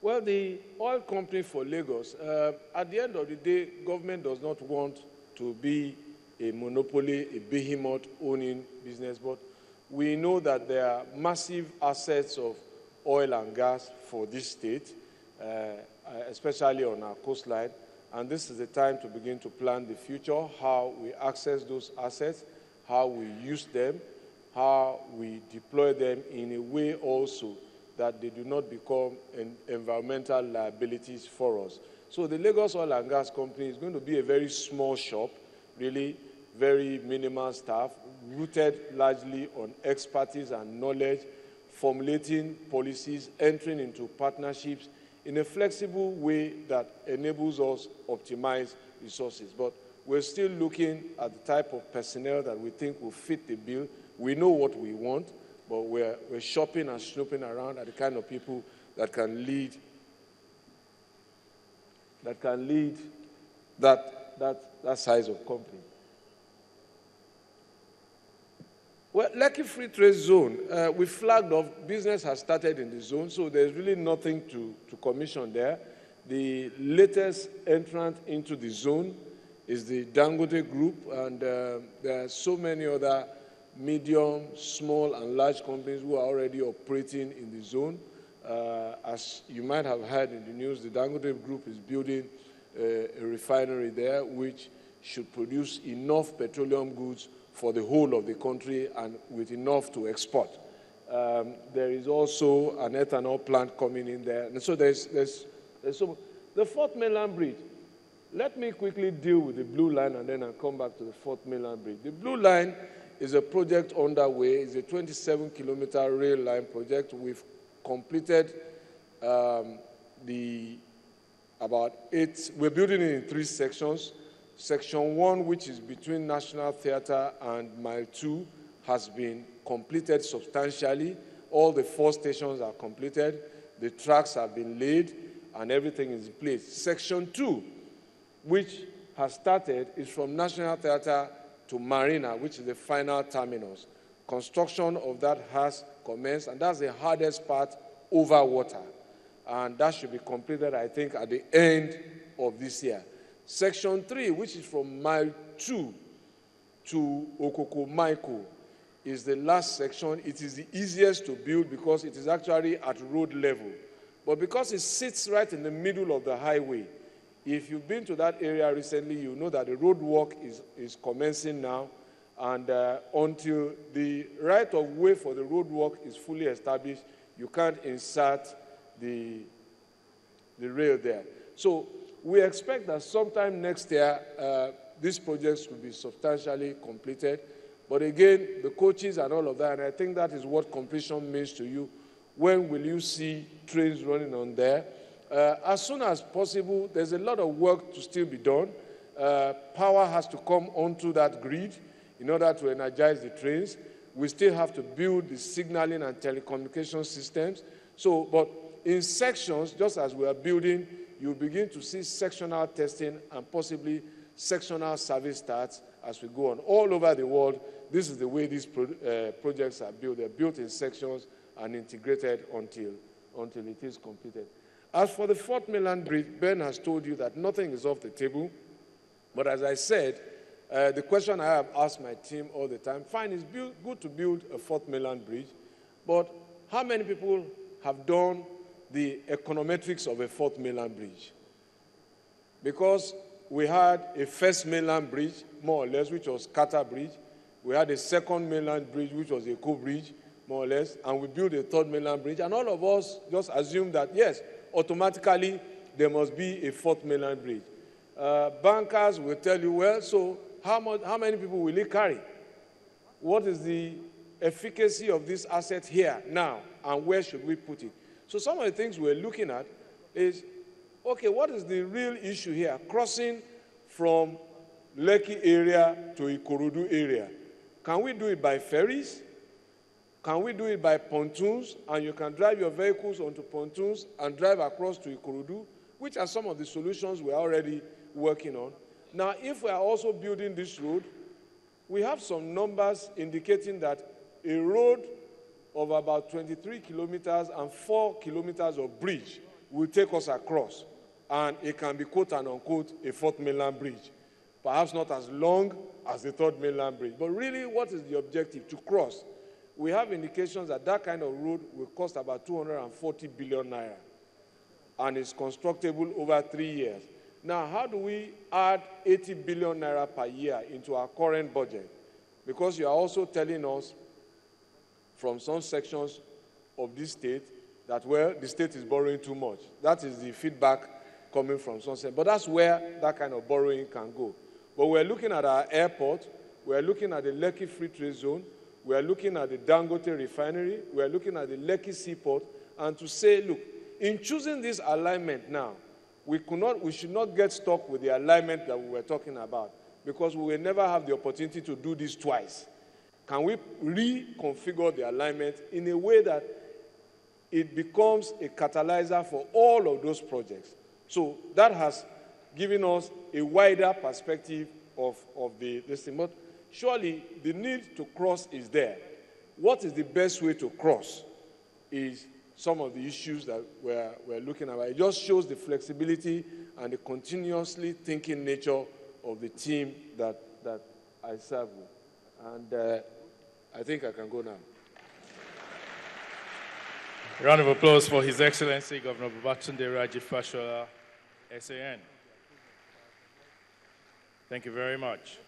Well, the oil company for Lagos, at the end of the day, government does not want to be a monopoly, a behemoth owning business, but we know that there are massive assets of oil and gas for this state, especially on our coastline, and this is the time to begin to plan the future, how we access those assets, how we use them, how we deploy them in a way also that they do not become environmental liabilities for us. So the Lagos Oil and Gas Company is going to be a very small shop, really very minimal staff, rooted largely on expertise and knowledge, formulating policies, entering into partnerships in a flexible way that enables us to optimize resources. But we're still looking at the type of personnel that we think will fit the bill. We know what we want, but we're shopping and snooping around at the kind of people that can lead that size of company. Well, Lekki Free Trade Zone, we flagged off, business has started in the zone, so there's really nothing to commission there. The latest entrant into the zone is the Dangote Group, and there are so many other medium, small, and large companies who are already operating in the zone. As you might have heard in the news, the Dangote Group is building a refinery there, which should produce enough petroleum goods for the whole of the country and with enough to export. There is also an ethanol plant coming in there. And so there's so the Fourth Mainland Bridge. Let me quickly deal with the Blue Line and then I'll come back to the Fourth Mainland Bridge. The Blue Line is a project underway. It's a 27-kilometer rail line project. We've completed we're building it in 3 sections. Section 1, which is between National Theatre and Mile 2, has been completed substantially. All the 4 stations are completed. The tracks have been laid, and everything is in place. Section 2, which has started, is from National Theatre to Marina, which is the final terminus. Construction of that has commenced, and that's the hardest part over water. And that should be completed, I think, at the end of this year. Section 3, which is from Mile 2 to Okoko Maiko, is the last section. It is the easiest to build because it is actually at road level. But because it sits right in the middle of the highway, if you've been to that area recently, you know that the road work is commencing now, and until the right of way for the road work is fully established, you can't insert the rail there. So we expect that sometime next year, these projects will be substantially completed. But again, the coaches and all of that, and I think that is what completion means to you. When will you see trains running on there? As soon as possible. There's a lot of work to still be done. Power has to come onto that grid in order to energize the trains. We still have to build the signaling and telecommunication systems. So, but in sections, just as we are building, you begin to see sectional testing and possibly sectional service starts as we go on. All over the world, this is the way these projects are built. They're built in sections and integrated until it is completed. As for the Fourth Mainland Bridge, Ben has told you that nothing is off the table. But as I said, the question I have asked my team all the time, fine, it's good to build a Fourth Mainland Bridge, but how many people have done the econometrics of a Fourth Mainland Bridge? Because we had a First Mainland Bridge, more or less, which was Carter Bridge. We had a Second Mainland Bridge, which was Eko Bridge, more or less, and we built a Third Mainland Bridge, and all of us just assumed that, yes, automatically there must be a Fourth Mainland Bridge. Bankers will tell you, well, so how many people will it carry? What is the efficacy of this asset here, now, and where should we put it? So some of the things we're looking at is, okay, what is the real issue here? Crossing from Lekki area to Ikorodu area. Can we do it by ferries? Can we do it by pontoons, and you can drive your vehicles onto pontoons and drive across to Ikorodu, which are some of the solutions we're already working on. Now, if we are also building this road, we have some numbers indicating that a road of about 23 kilometers and 4 kilometers of bridge will take us across, and it can be quote and unquote a fourth mainland bridge. Perhaps not as long as the third mainland bridge, but really what is the objective? To cross. We have indications that that kind of road will cost about 240 billion naira, and is constructible over 3 years. Now, how do we add 80 billion naira per year into our current budget? Because you are also telling us from some sections of this state that, well, the state is borrowing too much. That is the feedback coming from some sections. But that's where that kind of borrowing can go. But we're looking at our airport, we're looking at the Lekki Free Trade Zone, we're looking at the Dangote refinery, we're looking at the Lekki Seaport, and to say, look, in choosing this alignment now, we should not get stuck with the alignment that we were talking about, because we will never have the opportunity to do this twice. Can we reconfigure the alignment in a way that it becomes a catalyzer for all of those projects? So that has given us a wider perspective of this thing. But surely the need to cross is there. What is the best way to cross is some of the issues that we're looking at. It just shows the flexibility and the continuously thinking nature of the team that I serve with. And I think I can go now. A round of applause for His Excellency Governor Prt14 Fashola, SAN. Thank you very much.